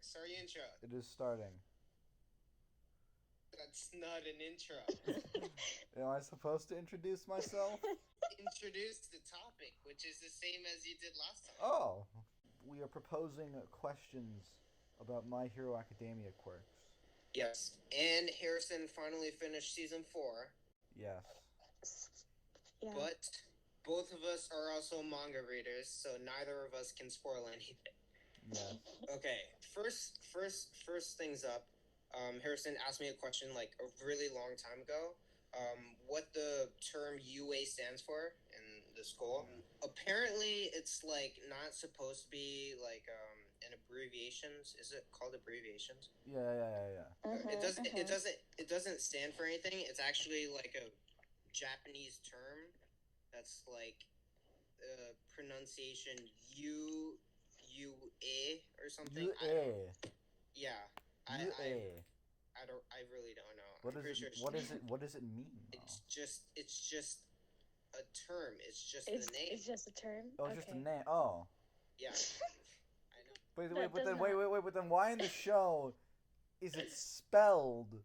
Start your intro. It is starting. That's not an intro. Am I supposed to introduce myself? Introduce the topic, which is the same as you did last time. Oh! We are proposing questions about My Hero Academia quirks. Yes. And Harrison finally finished season 4. Yes. Yeah. But both of us are also manga readers, so neither of us can spoil anything. Yes. Okay, first things up. Harrison asked me a question like a really long time ago. What the term UA stands for in the school. Apparently, it's like not supposed to be like an abbreviations. Is it called abbreviations? Yeah. It doesn't stand for anything. It's actually like a Japanese term that's like pronunciation UA or something. UA. Yeah. UA. I really don't know. What does it mean? It's just a term. It's just It's the name. It's just a term. Oh, it's just a name. Oh. Yeah. I know. Wait, but then why in the show is it spelled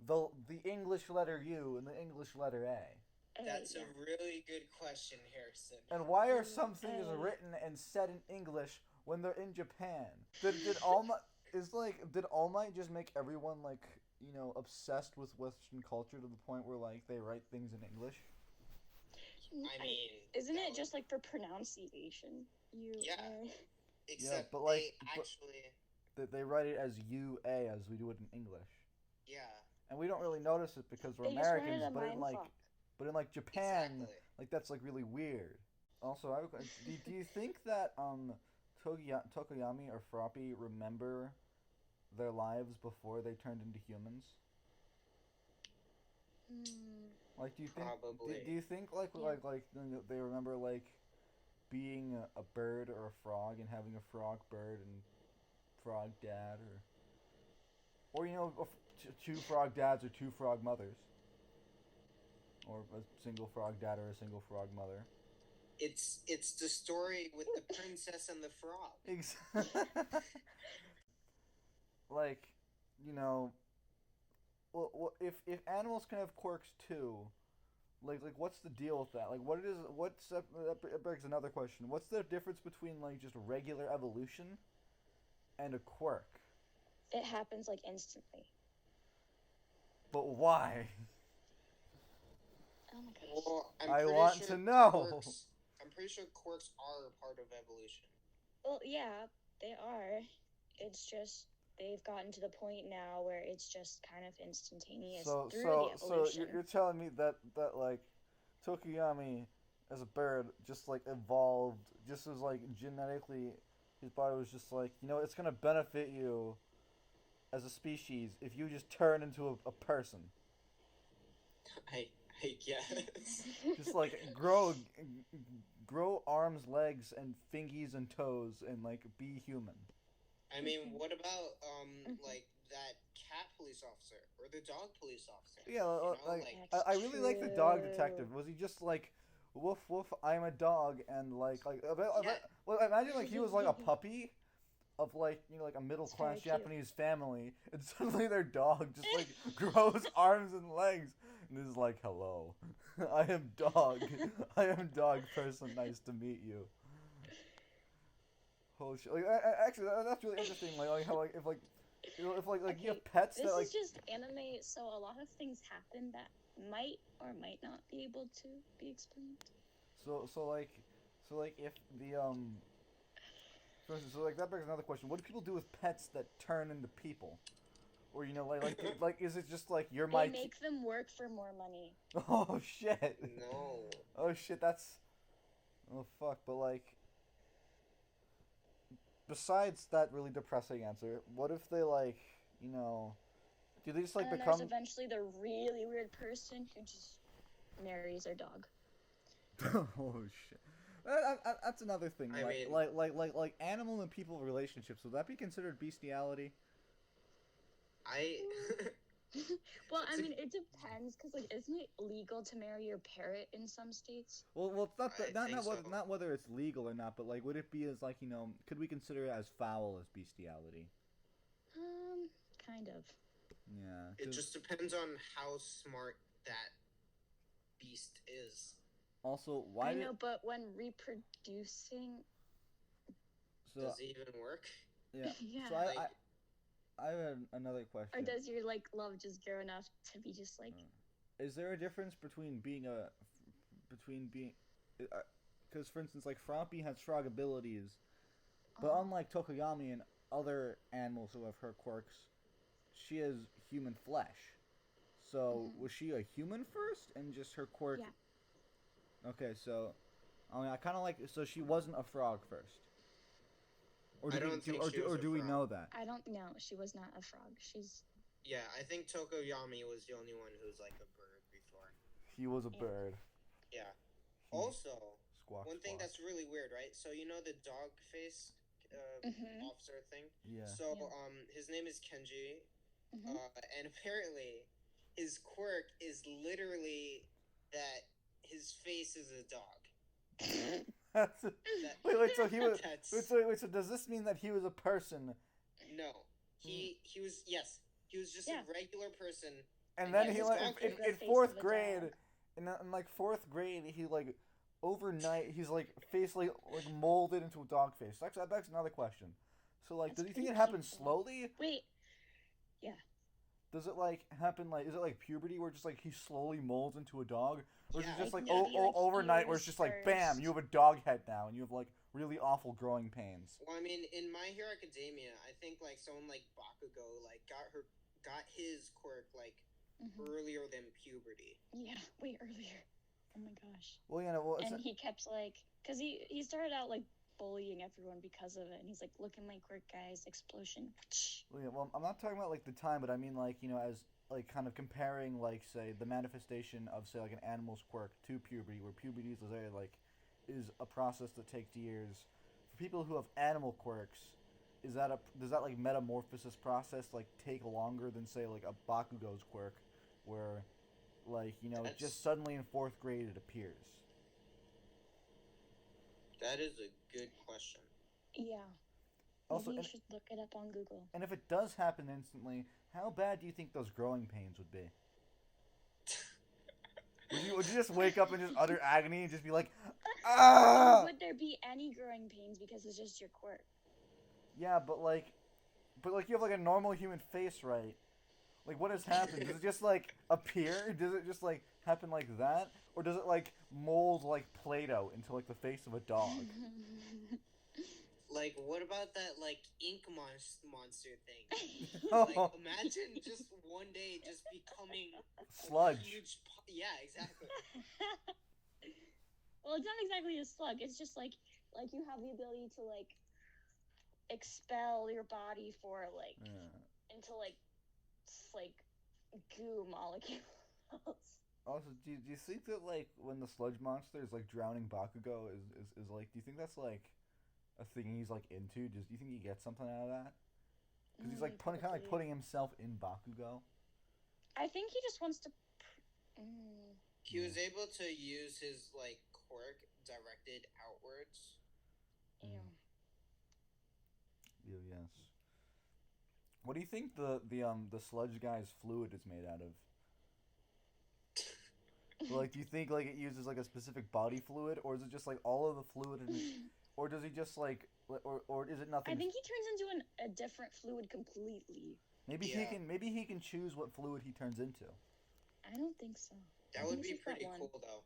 the English letter U and the English letter A? That's a really good question, Harrison. And why are some things written and said in English when they're in Japan? Did All Might just make everyone obsessed with Western culture to the point where they write things in English? I mean, isn't it just like for pronunciation? Except but they write it as UA as we do it in English. Yeah. And we don't really notice it because we're Americans, but in Japan, exactly. That's really weird. Also, do you think that Tokoyami or Froppy remember their lives before they turned into humans? Do you think? Probably. Do you think they remember being a bird or a frog and having a frog bird and frog dad or two frog dads or two frog mothers, or a single frog dad or a single frog mother? It's the story with the princess and the frog. Well, if animals can have quirks too, what's the deal with that? That begs another question. What's the difference between just regular evolution and a quirk? It happens instantly. But why? Oh my gosh. Well, I want to know. I'm pretty sure quirks are part of evolution. Well, yeah, they are. It's just they've gotten to the point now where it's just kind of instantaneous through the evolution. So you're telling me that Tokoyami as a bird just evolved just as genetically his body was just it's gonna benefit you as a species if you just turn into a person. I guess. Just grow arms, legs, and fingies and toes and be human. I mean, what about that cat police officer or the dog police officer? Yeah, I really like the dog detective. Was he just woof woof? I'm a dog, and imagine he was a puppy of a middle class Japanese family, and suddenly their dog just grows arms and legs, and is hello, I am dog person. Nice to meet you. Holy shit! Actually, that's really interesting. How if you have pets this that is just anime, so a lot of things happen that might or might not be able to be explained. So if the for instance, that begs another question. What do people do with pets that turn into people? Or is it just you're my... They make them work for more money. Oh shit. No. Oh shit, that's... Oh fuck, but besides that really depressing answer, what if they do they just and become... there's eventually the really weird person who just marries their dog. Oh shit. That's another thing. Animal and people relationships. Would that be considered bestiality? Well, I mean, it depends, because isn't it legal to marry your parrot in some states? Well, it's not whether it's legal or not, but would it be as could we consider it as foul as bestiality? Kind of. Yeah. It just depends on how smart that beast is. Also, why? I know, but when reproducing, does it even work? Yeah. Yeah. So I have another question. Or does your love just grow enough to be just like? Is there a difference between being because for instance, like Froppy has frog abilities, but unlike Tokoyami and other animals who have her quirks, she has human flesh. So was she a human first, and just her quirk? Yeah. Okay, so I kind of like. So she wasn't a frog first. Or do we know that? I don't know. She was not a frog. She's. Yeah, I think Tokoyami was the only one who's like a bird before. He was a bird. Yeah. Also, one thing that's really weird, right? So you know the dog face officer thing? Yeah. So his name is Kenji, and apparently his quirk is literally that his face is a dog. Wait, so he was. Wait, so does this mean that he was a person? No, he was. Yes, he was just a regular person. And then he like in fourth grade, in like fourth grade, he like overnight he's like face like molded into a dog face. Actually, that begs another question. So like, does he think it happens slowly? Wait. Yeah. Does it like happen like? Is it like puberty where just like he slowly molds into a dog, or is it just like overnight where it's just like bam, you have a dog head now and you have like really awful growing pains? Well, I mean, in My Hero Academia, I think like someone like Bakugo like got his quirk like earlier than puberty. Yeah, way earlier. Oh my gosh. Well, yeah, well, and he kept like, cause he started out like bullying everyone because of it, and he's like, "Look at my quirk, guys! Explosion!" Well, yeah, well, I'm not talking about like the time, but I mean like as like kind of comparing like say the manifestation of say like an animal's quirk to puberty, where puberty is a process that takes years. For people who have animal quirks, does that like metamorphosis process like take longer than say like a Bakugo's quirk, where like just suddenly in fourth grade it appears? That is a good question. Yeah. Also, maybe you should look it up on Google. And if it does happen instantly, how bad do you think those growing pains would be? Would you just wake up in just utter agony and just be like, ah? Would there be any growing pains because it's just your quirk? Yeah, but you have like a normal human face, right? Like, what has happened? Does it just like appear? Does it just like happen like that, or does it like mold like Play-Doh into like the face of a dog? Like, what about that like ink monster thing? Oh. Like, imagine just one day just becoming sludge. Huge yeah, exactly. Well, it's not exactly a slug. It's just like you have the ability to like expel your body for like into like goo molecules. Also, do you think that like when the sludge monster is like drowning Bakugo is like, do you think that's like a thing he's like into? Do you think he gets something out of that? Because he's like kind of like putting himself in Bakugo. I think he just wants to. He was able to use his like quirk directed outwards. Yeah. Yes. What do you think the sludge guy's fluid is made out of? Like, do you think like it uses like a specific body fluid, or is it just like all of the fluid in it, or does he just like, or is it nothing? I think he turns into a different fluid completely. Maybe he can choose what fluid he turns into. I don't think so. That would be pretty cool though.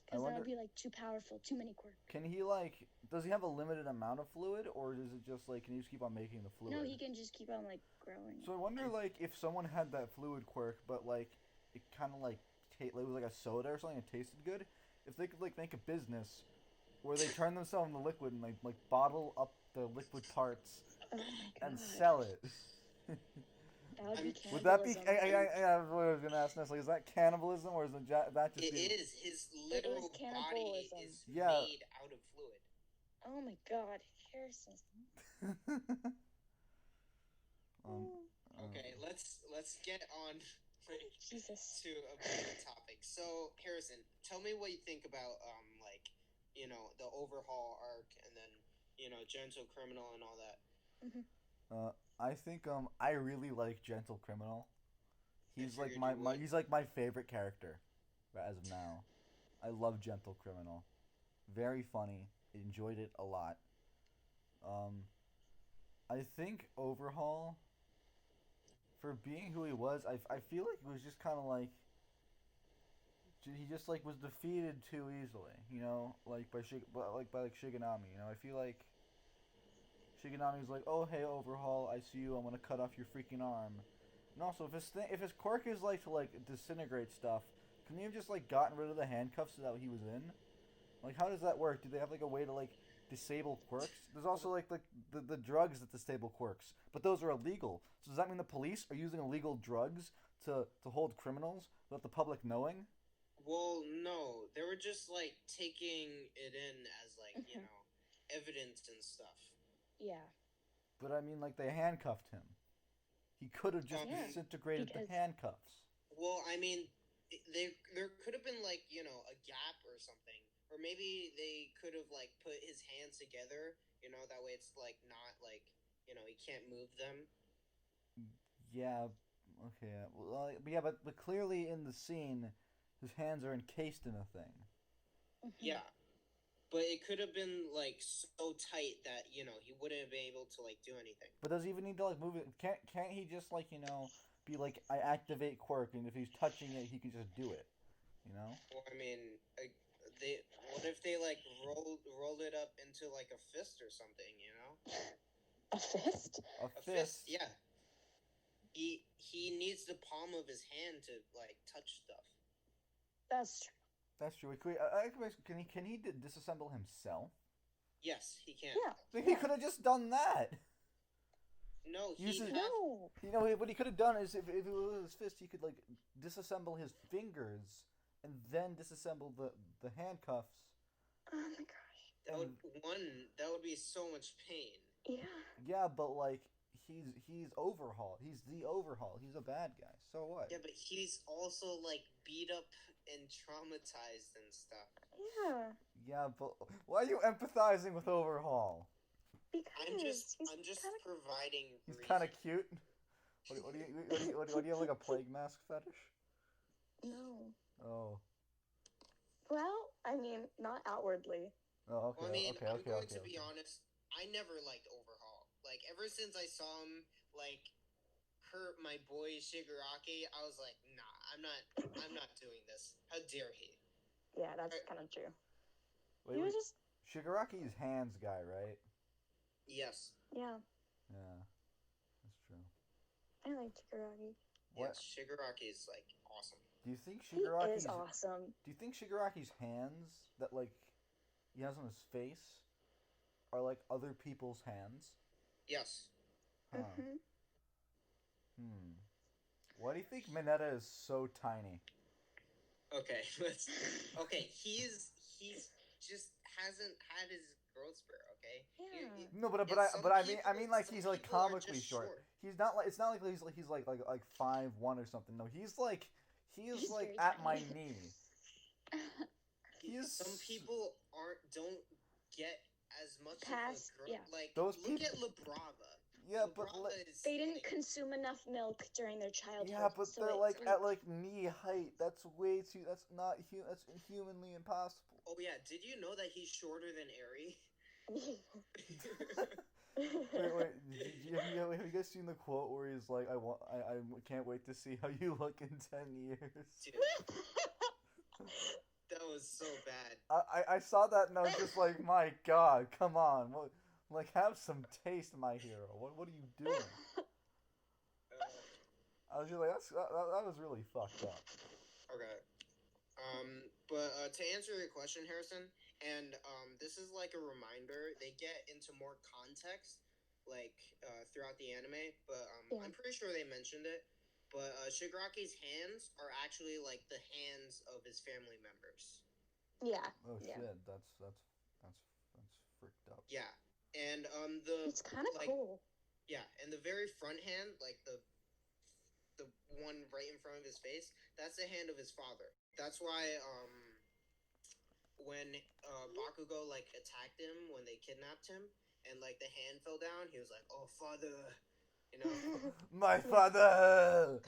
Because that would be like too powerful, too many quirks. Can he like? Does he have a limited amount of fluid, or is it just like can he just keep on making the fluid? No, he can just keep on like growing. So I wonder like if someone had that fluid quirk, but like it kind of like it was like a soda or something. It tasted good. If they could like make a business where they turn themselves into liquid and like bottle up the liquid parts and sell it. Would that be? I was gonna ask Nestle. Is that cannibalism or is that just? It is. His literal body is made out of fluid. Oh my God, Harrison. Okay, let's get on Jesus. to a better topic. So Harrison, tell me what you think about the Overhaul arc and then Gentle Criminal and all that. I think I really like Gentle Criminal. He's like figured you would. he's like my favorite character as of now. I love Gentle Criminal. Very funny. Enjoyed it a lot. I think Overhaul, for being who he was, I feel like it was just kind of like he just like was defeated too easily, you know, like by Shigenami. You know, I feel like Shigenami's like, oh hey Overhaul, I see you. I'm gonna cut off your freaking arm. And also, if his quirk is like to like disintegrate stuff, couldn't he have just like gotten rid of the handcuffs that he was in? Like, how does that work? Do they have like a way to like disable quirks? There's also like the drugs that disable quirks, but those are illegal. So does that mean the police are using illegal drugs to hold criminals without the public knowing? Well, no, they were just like taking it in as like evidence and stuff. Yeah. But I mean, like they handcuffed him. He could have just disintegrated the handcuffs. Well, I mean, there could have been like a gap or something, or maybe they could have like put his hands together. That way it's like not like he can't move them. Yeah. Okay. Well, yeah, but clearly in the scene, his hands are encased in a thing. Yeah. But it could have been like so tight that he wouldn't have been able to like do anything. But does he even need to like move it? Can't he just like be like, I activate quirk, and if he's touching it, he can just do it? Well, I mean, what if they like rolled it up into like a fist or something? A fist? A fist. Yeah. He needs the palm of his hand to like touch stuff. That's true. That's true. Can he disassemble himself? Yes, he can. Yeah. He could have just done that. No, No. What he could have done is if it was his fist, he could like disassemble his fingers and then disassemble the handcuffs. Oh my gosh. That would be so much pain. Yeah. Yeah, but like he's Overhaul. He's the Overhaul. He's a bad guy. So what? Yeah, but he's also like beat up and traumatized and stuff. Yeah. Yeah, but why are you empathizing with Overhaul? Because I'm just providing. He's kind of cute. What do you have, like a plague mask fetish? No. Oh. Well, I mean, not outwardly. Oh, okay. Well, I mean, okay, I'm going okay, to be honest. I never liked Overhaul. Like ever since I saw him like hurt my boy Shigaraki, I was like, nah, I'm not doing this. How dare he? Yeah, that's kind of true. Wait, Shigaraki's hands guy, right? Yes. Yeah. Yeah, that's true. I like Shigaraki. Yes, Shigaraki is like awesome. Do you think He is awesome. Do you think Shigaraki's hands that like he has on his face are like other people's hands? Yes. Huh. Why do you think Mineta is so tiny? Okay, he's just hasn't had his growth spurt. Okay. Yeah. No, but I mean like he's like comically short. He's not like, it's not like he's like 5'1" or something. No, he's like at my knee. Some people don't get as much Past, of a growth. yeah. Like Those look people, at Labrava. yeah, but they didn't consume enough milk during their childhood. yeah, but so they're like at like knee height. That's way too. That's not that's inhumanly impossible. Oh yeah, did you know that he's shorter than Eri? Wait. Have you guys seen the quote where he's like, I can't wait to see how you look in 10 years. Dude, that was so bad. I saw that and I was just like, my God, come on, like have some taste, my hero. What are you doing? I was just like, that was really fucked up. Okay. But to answer your question, Harrison, and this is like a reminder. They get into more context, like throughout the anime, but I'm pretty sure they mentioned it. But Shigaraki's hands are actually like the hands of his family members. Yeah. Oh yeah. Shit, that's freaked up. Yeah, and it's kind of cool. Yeah, and the very front hand, like the one right in front of his face, that's the hand of his father. That's why when Bakugo like attacked him when they kidnapped him and like the hand fell down, he was like, "Oh, father, You know? My father!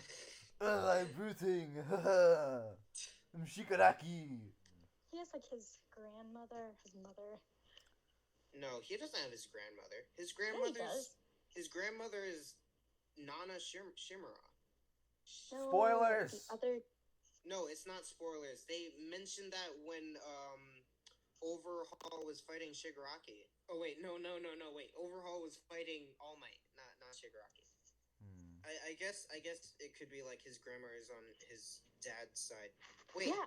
I'm rooting! I'm Shikaraki! He has like his grandmother, his mother. No, he doesn't have his grandmother. His grandmother is Nana Shimura. No, Spoilers! the other... No, it's not spoilers. They mentioned that when Overhaul was fighting Shigaraki. Oh wait, no, wait. Overhaul was fighting All Might, not Shigaraki. I guess it could be like his grandma is on his dad's side. Wait, yeah.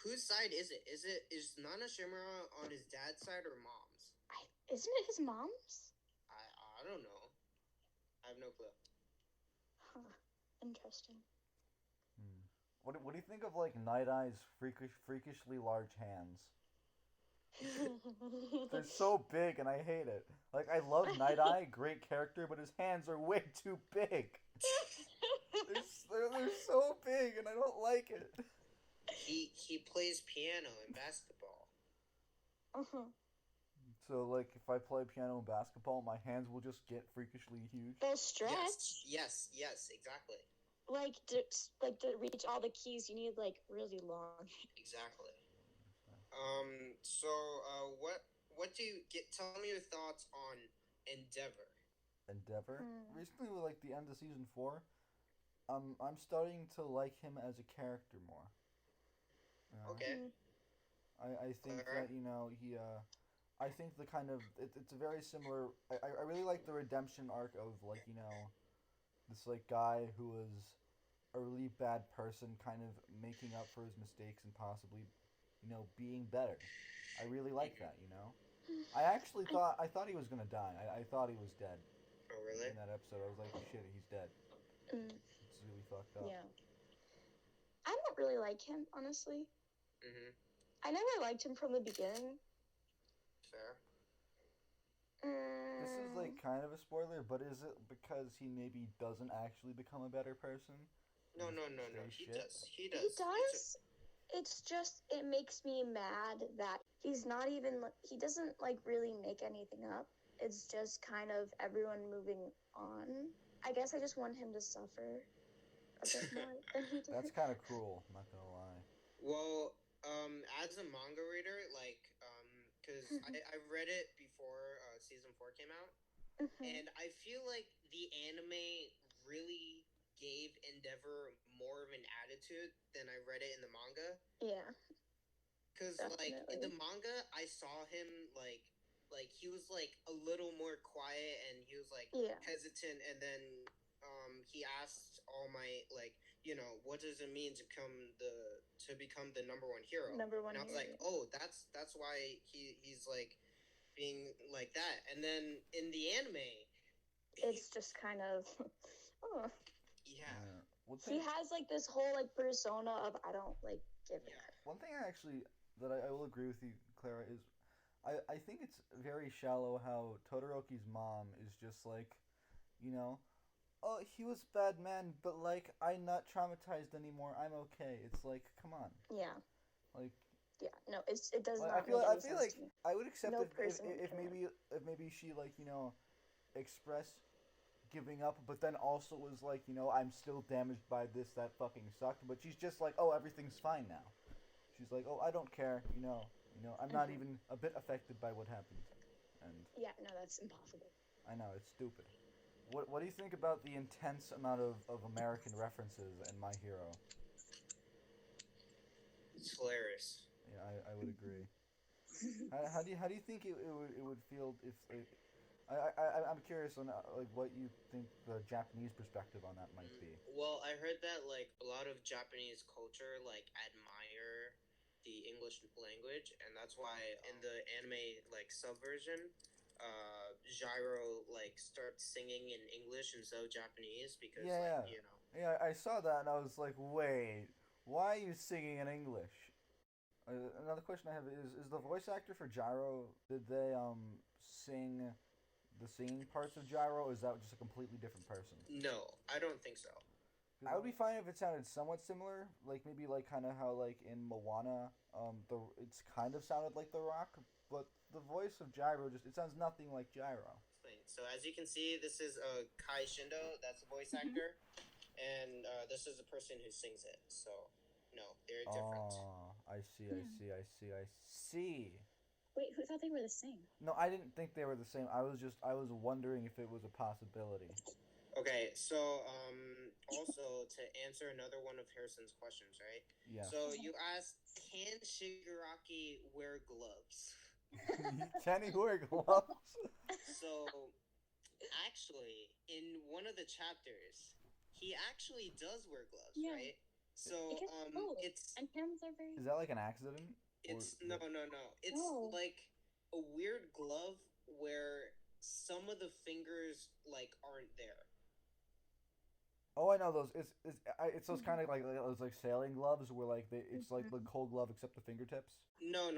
Whose side is it? Is Nana Shimura on his dad's side or mom's? Isn't it his mom's? I don't know. I have no clue. Huh. Interesting. What do you think of like Night Eye's freakishly large hands? They're so big and I hate it. Like I love Night Eye, great character, but his hands are way too big. They're so big and I don't like it. He plays piano and basketball. So like if I play piano and basketball, my hands will just get freakishly huge. They'll stretch. Yes, exactly. Like to reach all the keys, you need like really long. Exactly. So what do you get? Tell me your thoughts on Endeavor. Recently, with like the end of season 4, I'm starting to like him as a character more. Okay. I think that he I think the kind of it's a very similar. I really like the redemption arc of like this like guy who was a really bad person, kind of making up for his mistakes and possibly being better. I really like that. I actually thought he was gonna die. I thought he was dead. Oh really? In that episode, I was like, shit, he's dead. It's really fucked up. Yeah. I don't really like him, honestly. I never liked him from the beginning. Fair. This is like kind of a spoiler, but is it because he maybe doesn't actually become a better person? No. He does. He does. It's just it makes me mad that he's not even. He doesn't like really make anything up. It's just kind of everyone moving on. I guess I just want him to suffer a bit more than he did. That's kind of cruel. I'm not gonna lie. Well, as a manga reader, like, because I read it before season 4 came out, and I feel like the anime really gave Endeavor more of an attitude than I read it in the manga. Yeah. Because like in the manga, I saw him like he was like a little more quiet and he was like hesitant, and then he asked All Might like, what does it mean to become the number one hero? And I was like, oh, that's why he's like being like that. And then in the anime, it's just kind of yeah. He has like this whole like persona of I don't like give it. One thing that I will agree with you, Clara, is I think it's very shallow how Todoroki's mom is just like, oh, he was a bad man, but like I'm not traumatized anymore. I'm okay. It's like, come on. Yeah. Like. Yeah. No, it does not. I feel like to me. I would accept if maybe she like expressed giving up, but then also was like I'm still damaged by this, that fucking sucked. But she's just like, oh, everything's fine now. She's like, oh, I don't care. I'm not even a bit affected by what happened. And yeah, no, that's impossible. I know, it's stupid. What do you think about the intense amount of American references in My Hero? It's hilarious. Yeah, I would agree. How do you think it would feel if I'm curious on like what you think the Japanese perspective on that might be. Well, I heard that like a lot of Japanese culture like admire the English language, and that's why in the anime like subversion, Gyro like starts singing in English instead of Japanese because Yeah, I saw that and I was like, wait, why are you singing in English? Another question I have is the voice actor for Gyro, did they sing the singing parts of Gyro, or is that just a completely different person? No, I don't think so. I would be fine if it sounded somewhat similar, like maybe like kind of how like in Moana, it's kind of sounded like The Rock, but the voice of Gyro it sounds nothing like Gyro. So as you can see, this is Kai Shindo. That's the voice actor, and this is the person who sings it. So no, they're different. Oh, I see, I see, I see, I see. Wait, who thought they were the same? No, I didn't think they were the same. I was wondering if it was a possibility. Okay, so also to answer another one of Harrison's questions, right? Yeah. So you asked, can Shigaraki wear gloves? Can he wear gloves? So actually, in one of the chapters, he actually does wear gloves, Yeah. right? So it's and hands are very. Is that like an accident? it's no. It's No. like a weird glove where some of the fingers like aren't there. Oh, I know those. It's those kind of like those like sailing gloves where like it's like the cold glove except the fingertips. No.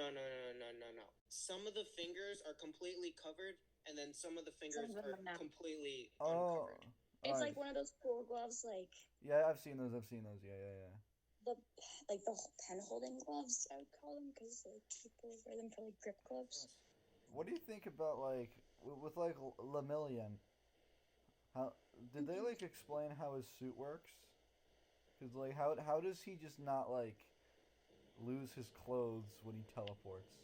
Some of the fingers are completely covered, and then some of the fingers Some of them are are not. completely Oh. uncovered. It's Alright. like one of those cool gloves, like Yeah, I've seen those. Yeah. the pen holding gloves. I would call them because like people wear them for like grip gloves. What do you think about like with like Lemillion? How did they like explain how his suit works? Cause like how does he just not like lose his clothes when he teleports?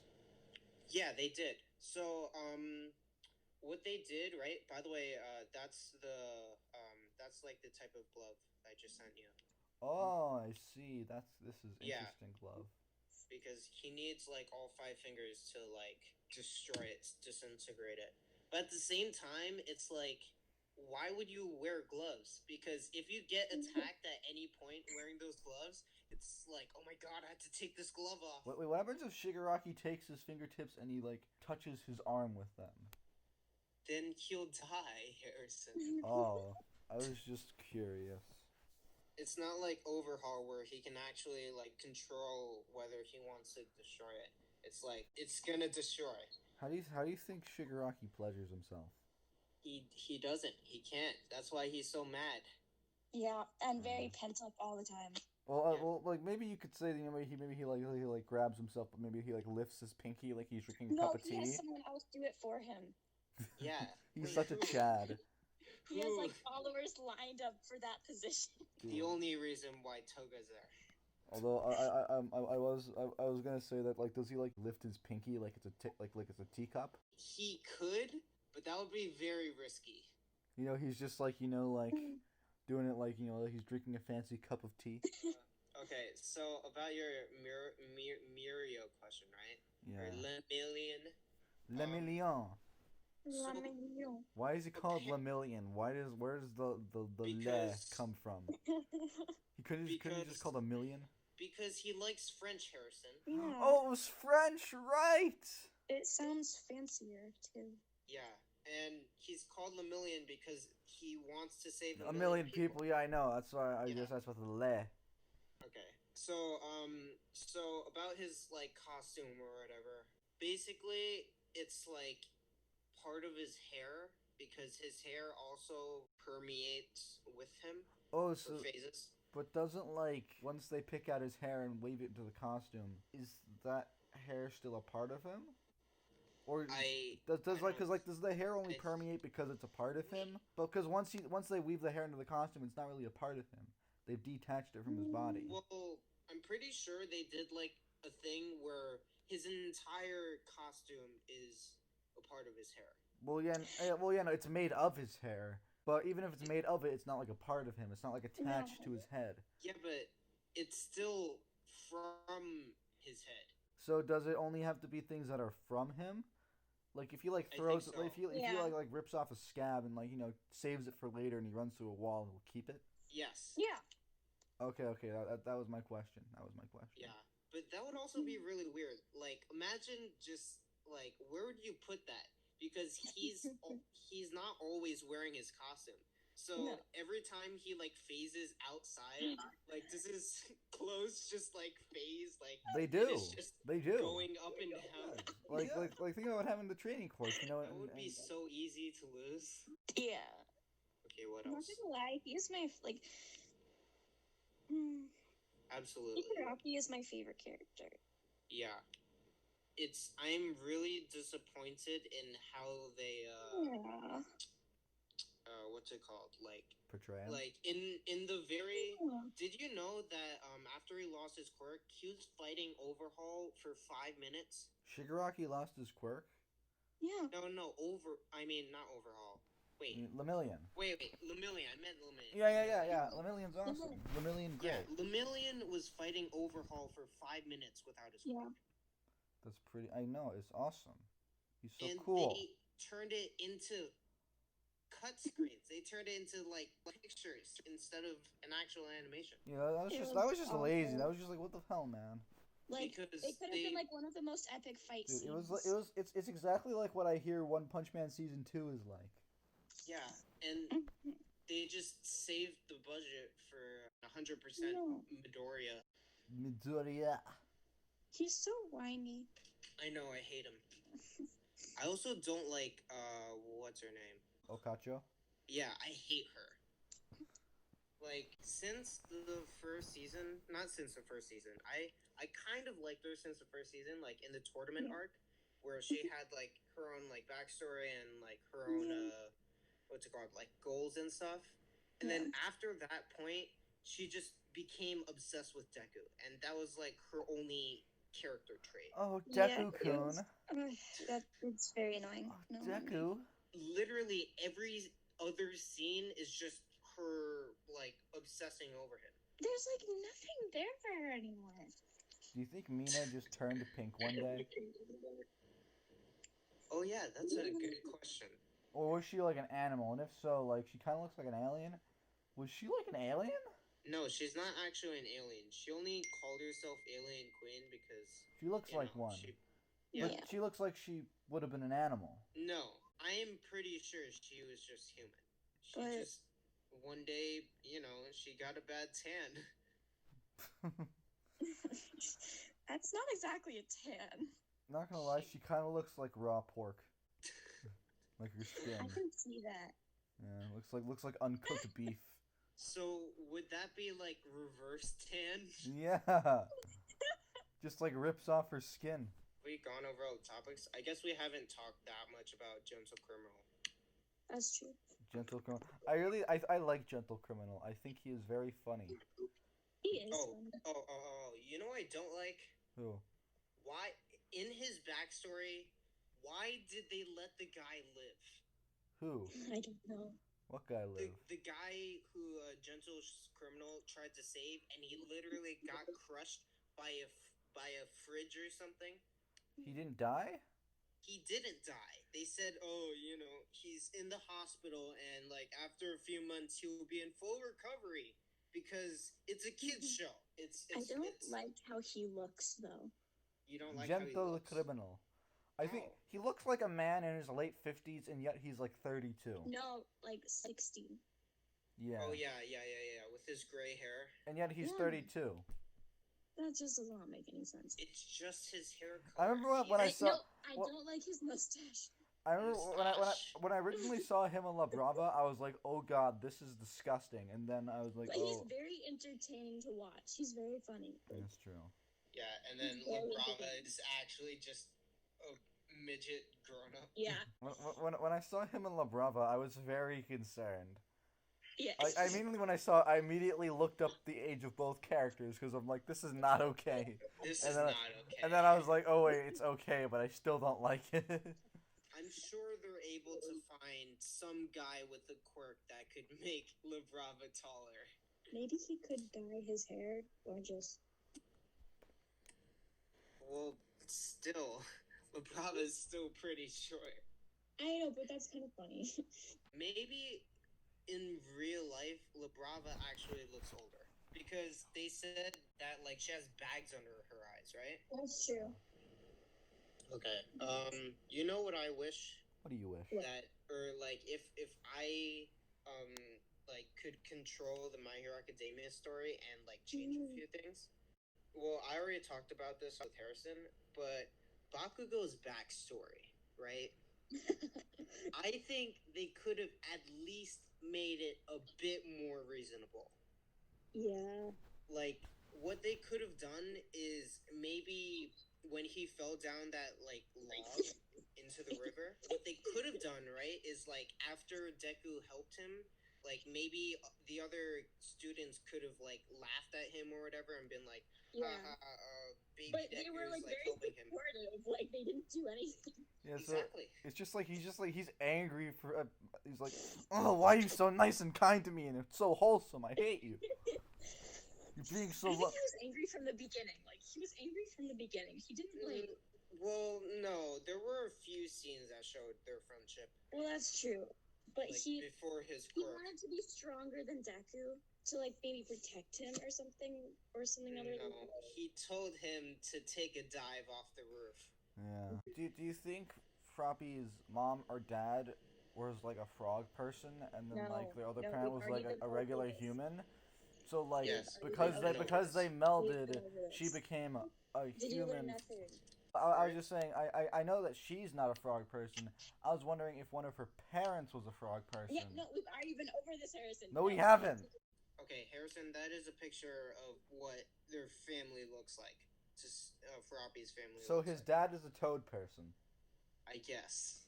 Yeah, they did. So, what they did, right? By the way, that's like the type of glove I just sent you. Oh, I see. This is Yeah. interesting glove. Because he needs like all 5 fingers to like destroy it, disintegrate it. But at the same time, it's like, why would you wear gloves? Because if you get attacked at any point wearing those gloves, it's like, oh my god, I had to take this glove off. Wait, what happens if Shigaraki takes his fingertips and he like touches his arm with them? Then he'll die, Harrison. Oh, I was just curious. It's not like Overhaul where he can actually like control whether he wants to destroy it. It's like it's gonna destroy. How do you think Shigaraki pleasures himself? He doesn't. He can't. That's why he's so mad. Yeah, and very pent up all the time. Well, Yeah. well, like maybe you could say that maybe he like grabs himself, but maybe he like lifts his pinky like he's drinking a No, cup of he has tea. someone else do it for him. Yeah. He's such a Chad. He has like followers lined up for that position. The only reason why Toga's there. Although I was gonna say that like does he like lift his pinky like it's a teacup? He could, but that would be very risky. You know, he's just like like doing it like like he's drinking a fancy cup of tea. Okay, so about your Mirio question, right? Yeah. Or Lemillion. Lemillion. So, Why is he called Lemillion? Where does the le Because- come from? He couldn't he just called a million? Because he likes French, Harrison. yeah. Oh, it was French, right? It sounds fancier too. Yeah, and he's called Lemillion because he wants to save A million people. Yeah, I know. That's why I Yeah. just asked about the le. Okay. So about his like costume or whatever. Basically, it's like part of his hair because his hair also permeates with him Oh, or so phases. but doesn't like once they pick out his hair and wave it into the costume, is that hair still a part of him? Or does like because like does the hair only permeate because it's a part of him? But because once they weave the hair into the costume, it's not really a part of him. They've detached it from his body. Well, I'm pretty sure they did like a thing where his entire costume is a part of his hair. Well, yeah, no, it's made of his hair. But even if it's made of it, it's not like a part of him. It's not like attached to his head. Yeah, but it's still from his head. So does it only have to be things that are from him? Like if he like I throws, think so. if he like rips off a scab and like saves it for later and he runs through a wall, he'll keep it. Yes. Yeah. Okay, that was my question. Yeah, but that would also be really weird. Like, imagine just like where would you put that? Because he's not always wearing his costume. So No. every time he like phases outside, like does his clothes just like phase like They and do. it's just They do. going up and down? Like think about having the training course. That would be so easy to lose. Yeah. Okay, what I'm not else? gonna lie, he's my like. Absolutely. Rocky is my favorite character. Yeah. I'm really disappointed in how they Yeah. what's it called? Portray him. Like in the very. Yeah. Did you know that after he lost his quirk, he was fighting Overhaul for 5 minutes? Shigaraki lost his quirk. Yeah. No, I mean not Overhaul. Wait, Lemillion. wait, Lemillion. I meant Lemillion. Yeah. Lemillion's awesome. Lemillion, great. Yeah, Lemillion was fighting Overhaul for 5 minutes without his Yeah. quirk. That's pretty. I know. It's awesome. He's so And cool. they turned it into cut screens. They turned it into like pictures instead of an actual animation. Yeah, that was just lazy. That was just like, what the hell, man. Like Because it could have been like one of the most epic fight Dude, scenes. it's exactly like what I hear One Punch Man season 2 is like. Yeah, and they just saved the budget for 100% Midoriya. Midoriya. He's so whiny. I know, I hate him. I also don't like what's her name? Okacho. Yeah, I hate her. Like since the first season, not since the first season. I kind of liked her since the first season, like in the tournament arc, where she had like her own like backstory and like her own what's it called, like goals and stuff. And then after that point, she just became obsessed with Deku, and that was like her only character trait. Oh, Deku-kun. It's very annoying. Oh, Deku. Literally every other scene is just her like obsessing over him. There's like nothing there for her anymore. Do you think Mina just turned pink one day? Oh yeah, that's a good question. Or was she like an animal? And if so, like, she kind of looks like an alien? Was she like an alien? No, she's not actually an alien. She only called herself Alien Queen because She looks like one. But she looks like she would have been an animal. No, I am pretty sure she was just human. She just one day, she got a bad tan. That's not exactly a tan. Not gonna lie, she kind of looks like raw pork. Like her skin. I can see that. Yeah, looks like uncooked beef. So would that be like reverse tan? Yeah. Just like rips off her skin. We've gone over all the topics. I guess we haven't talked that much about Gentle Criminal. That's true. Gentle Criminal. I like Gentle Criminal. I think he is very funny. He is. Oh. You know what I don't like? Who? Why, in his backstory, why did they let the guy live? Who? I don't know. What guy live? The guy who Gentle Criminal tried to save, and he literally got crushed by a fridge or something. He didn't die? He didn't die. They said, he's in the hospital, and like after a few months, he will be in full recovery because it's a kids show. I don't like how he looks though. You don't like Gentle how he looks? Criminal. I think he looks like a man in his late 50s, and yet he's like 32. No, like 60. Yeah. Oh yeah, with his gray hair. And yet he's 32. That just does not make any sense. It's just his hair color. I remember when I saw. No, I don't like his mustache. I remember when I originally saw him on La Brava, I was like, "Oh God, this is disgusting." And then I was like, But he's very entertaining to watch. He's very funny. That's true. Yeah, and then La Brava is actually just a midget grown up. Yeah. When I saw him in La Brava, I was very concerned. Yeah. I immediately looked up the age of both characters because I'm like, this is not okay. This is not okay. And then I was like, oh wait, it's okay, but I still don't like it. I'm sure they're able to find some guy with a quirk that could make La Brava taller. Maybe he could dye his hair or just. Well, still, La Brava is still pretty short. I know, but that's kind of funny. Maybe in real life, La Brava actually looks older because they said that like she has bags under her eyes, right? That's true. Okay. You know what I wish? What do you wish? That or like if I like could control the My Hero Academia story and like change a few things. Well, I already talked about this with Harrison, but Bakugo's backstory, right? I think they could have at least made it a bit more reasonable. Yeah. Like, what they could have done is maybe when he fell down that like log into the river, what they could have done, right, is like after Deku helped him, like maybe the other students could have like laughed at him or whatever and been like, Yeah. baby But Deku they were is like like very helping him. supportive. Like they didn't do anything. Yeah, so Exactly. it's just like he's angry for he's like, oh, why are you so nice and kind to me and it's so wholesome? I hate you. You're being so. I think he was angry from the beginning. Like he was angry from the beginning. He didn't like. Well, no, there were a few scenes that showed their friendship. Well, that's true. But like, he before his he quirk. wanted to be stronger than Deku to like maybe protect him or something other than. No, he told him to take a dive off the roof. Yeah. Do you think Froppy's mom or dad was like a frog person, and then like their other parent was like a regular human? So like Yes. because they melded, she became a Did you learn human. that theory? I was just saying, I know that she's not a frog person. I was wondering if one of her parents was a frog person. Yeah, no, we've already been over this, Harrison. No, we haven't. Okay, Harrison, that is a picture of what their family looks like. Just Froppy's family. So looks his like. dad is a toad person. I guess.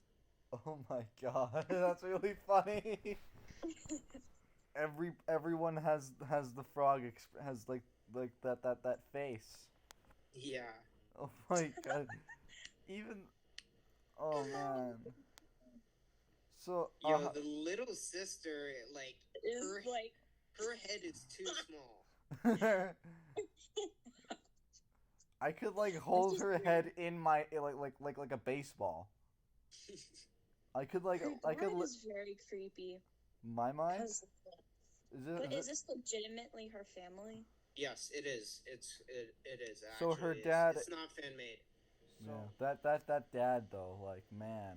Oh my god, that's really funny. Everyone has the frog has like that face. Yeah. Oh my god. Even. Oh man. So. Yo, the little sister, like Is like her head is too small. I could like hold her head in my like a baseball. I could like her I could. dad is very creepy. My mind. Is Is this legitimately her family? Yes, it is. It is. So Actually. her dad. It's not fan made. So. Yeah, that dad though, like man.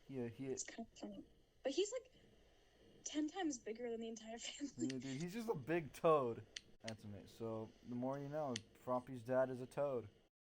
He. It's kind of funny, but he's like 10 times bigger than the entire family. Yeah, dude, he's just a big toad. That's amazing. So the more you know, Froppy's dad is a toad.